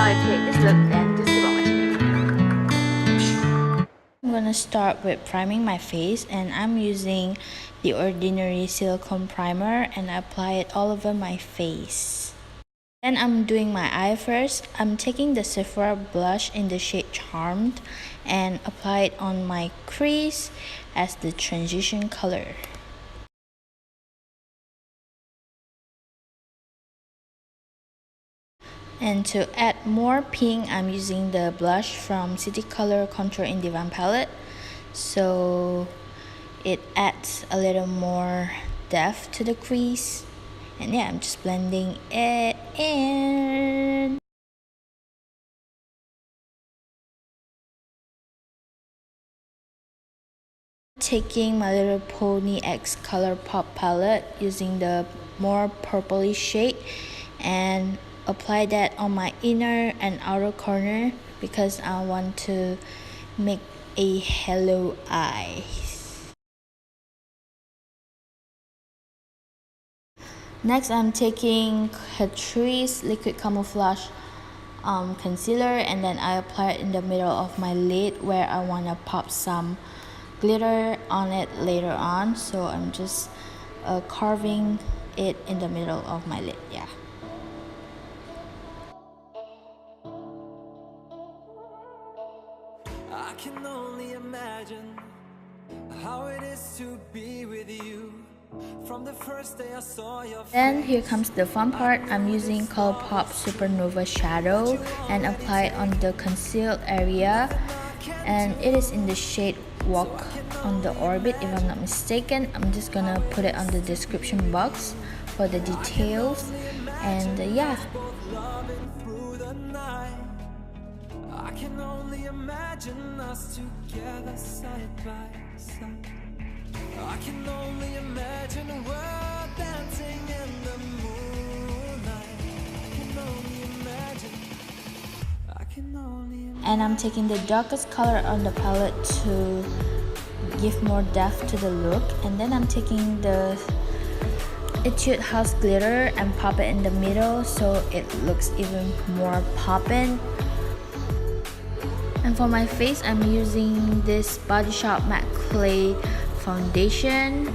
how I create this look, then just keep on watching it. I'm gonna start with priming my face, and I'm using the Ordinary silicone primer and I apply it all over my face. Then I'm doing my eye first. I'm taking the Sephora blush in the shade Charmed and apply it on my crease as the transition color. And to add more pink, I'm using the blush from City Color Contour in Divine Palette. So it adds a little more depth to the crease. And yeah, I'm just blending it in. Taking my little Pony X Colourpop palette using the more purpley shade and apply that on my inner and outer corner because I want to make a halo eye. Next, I'm taking Catrice Liquid Camouflage concealer, and then I apply it in the middle of my lid where I want to pop some glitter on it later on. So I'm just carving it in the middle of my lid. Yeah. I can only imagine how it is to be with you. From the first day I saw your face. Then here comes the fun part. I'm using Colourpop Supernova Shadow and apply it on the concealed area, and it is in the shade Walk on the Orbit if I'm not mistaken. I'm just gonna put it on the description box for the details. And yeah. I can only imagine us together side by side. I can only imagine a world dancing in the moonlight. I can only imagine. I can only imagine. And I'm taking the darkest color on the palette to give more depth to the look. And then I'm taking the Etude House glitter and pop it in the middle so it looks even more poppin'. And for my face, I'm using this Body Shop Matte Clay foundation.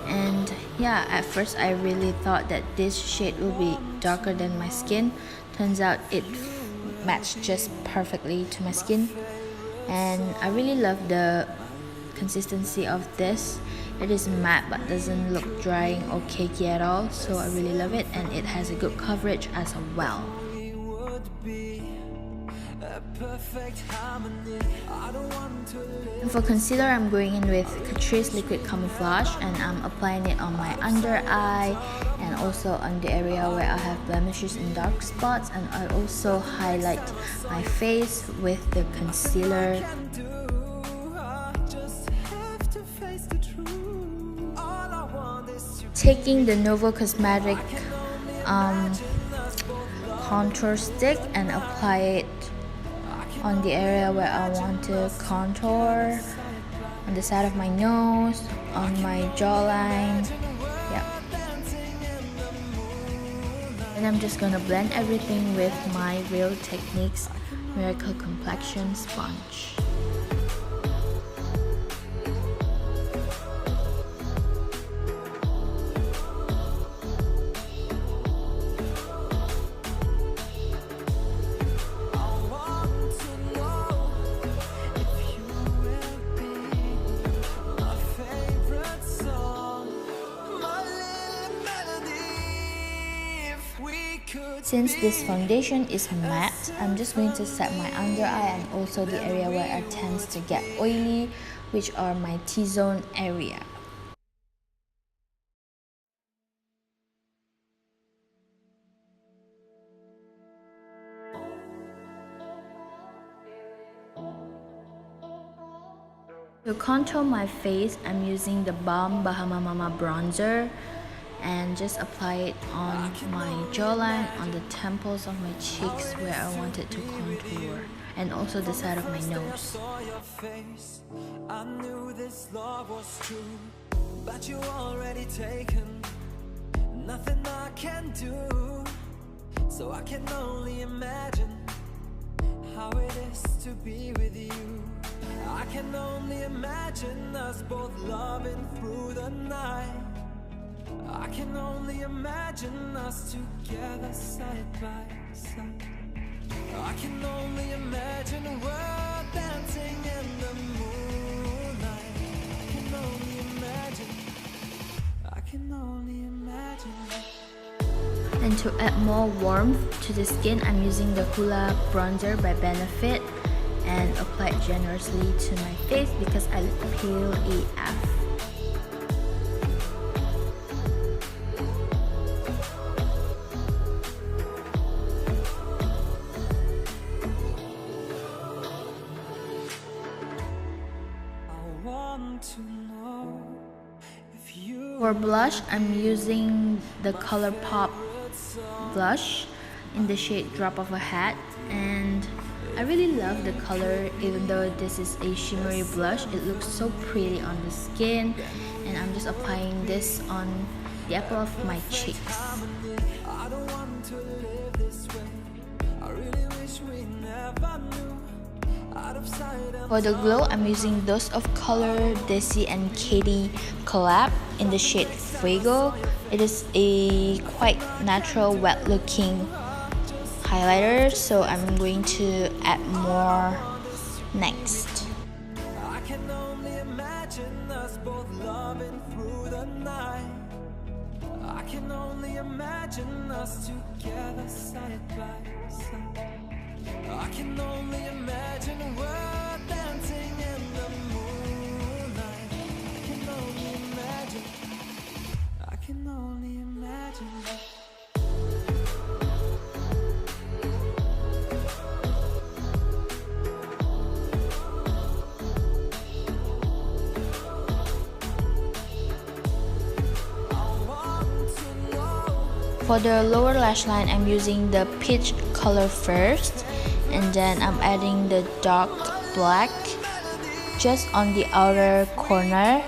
And yeah, at first I really thought that this shade will be darker than my skin. Turns out it matched just perfectly to my skin. And I really love the consistency of this. It is matte but doesn't look drying or cakey at all, so I really love it, and it has a good coverage as well. And for concealer, I'm going in with Catrice Liquid Camouflage, and I'm applying it on my under eye and also on the area where I have blemishes and dark spots, and I also highlight my face with the concealer. Taking the Novo Cosmetic contour stick and apply it on the area where I want to contour, on the side of my nose, on my jawline. Yeah. And I'm just gonna blend everything with my Real Techniques Miracle Complexion sponge. Since this foundation is matte, I'm just going to set my under eye and also the area where it tends to get oily, which are my T-zone area. To contour my face, I'm using the Balm Bahama Mama bronzer and just apply it on my jawline, on the temples of my cheeks where I want it to contour, and also the side of my nose. I knew this love was true, but you already taken. Nothing I can do. So I can only imagine how it is to be with you. I can only imagine us both loving through the night. I can only imagine us together side by side. I can only imagine a world dancing in the moonlight. I can only imagine. I can only imagine. And to add more warmth to the skin, I'm using the Hoola bronzer by Benefit and apply it generously to my face because I look pale AF. I want to know if you For blush, I'm using the ColourPop blush in the shade Drop of a Hat, and I really love the color. Even though this is a shimmery blush, it looks so pretty on the skin, and I'm just applying this on the apple of my cheeks. I don't want to live this way. I really wish we never knew. Out of sight and For the glow, I'm using Dose of Color Desi and Katie collab in the shade Fuego. It is a quite natural, wet looking highlighter, so I'm going to add more next. I can only imagine us both loving through the night. I can only imagine us together side by side. I can only imagine a world dancing in the moonlight. I can only imagine. I can only imagine. For the lower lash line, I'm using the peach color first, and then I'm adding the dark black just on the outer corner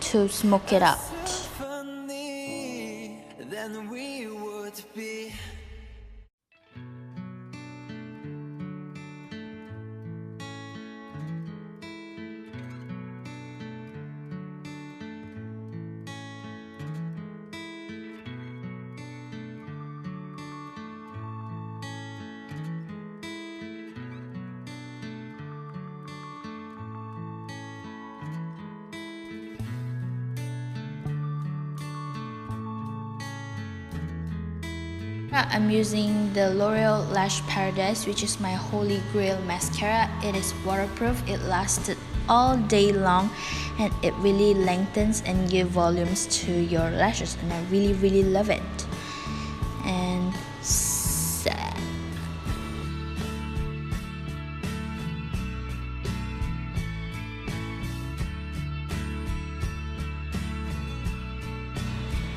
to smoke it out. Then we would be. I'm using the L'Oreal Lash Paradise, which is my holy grail mascara. It is waterproof, it lasted all day long, and it really lengthens and gives volumes to your lashes, and I really love it. And sad.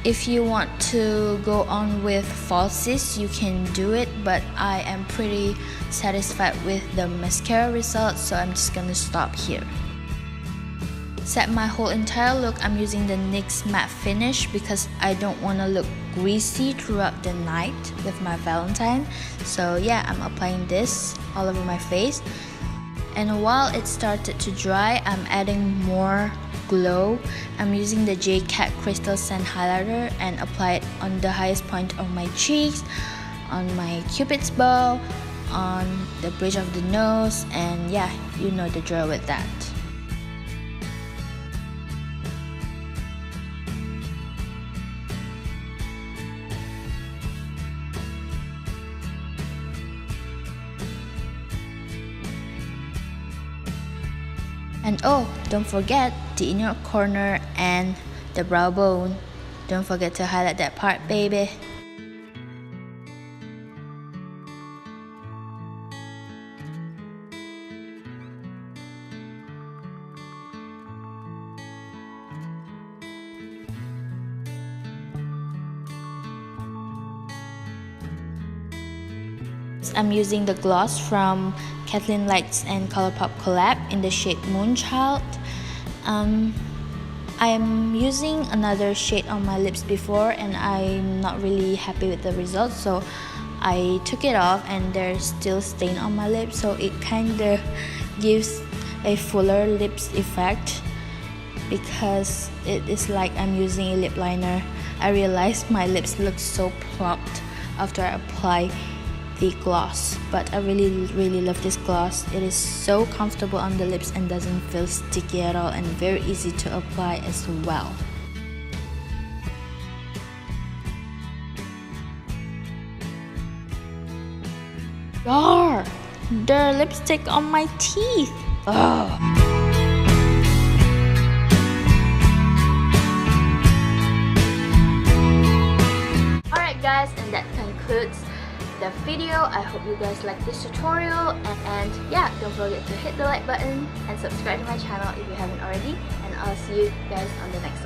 If you want to go on with falsies, you can do it, but I am pretty satisfied with the mascara results, so I'm just gonna stop here. Set my whole entire look, I'm using the NYX matte finish because I don't want to look greasy throughout the night with my Valentine. So yeah, I'm applying this all over my face, and while it started to dry, I'm adding more glow. I'm using the J-Cat Crystal Sand Highlighter and apply it on the highest point of my cheeks, on my cupid's bow, on the bridge of the nose, and yeah, you know the drill with that. And oh, don't forget the inner corner and the brow bone. Don't forget to highlight that part, baby. I'm using the gloss from Kathleen Lights and ColourPop collab in the shade Moonchild. I'm using another shade on my lips before and I'm not really happy with the results, so I took it off and there's still stain on my lips, so it kinda gives a fuller lips effect because it is like I'm using a lip liner. I realized my lips look so plumped after I apply the gloss, but I really love this gloss. It is so comfortable on the lips and doesn't feel sticky at all, and very easy to apply as well. Yar! The lipstick on my teeth! Ugh. Alright guys, and that concludes the video. I hope you guys like this tutorial, and yeah, don't forget to hit the like button and subscribe to my channel if you haven't already, and I'll see you guys on the next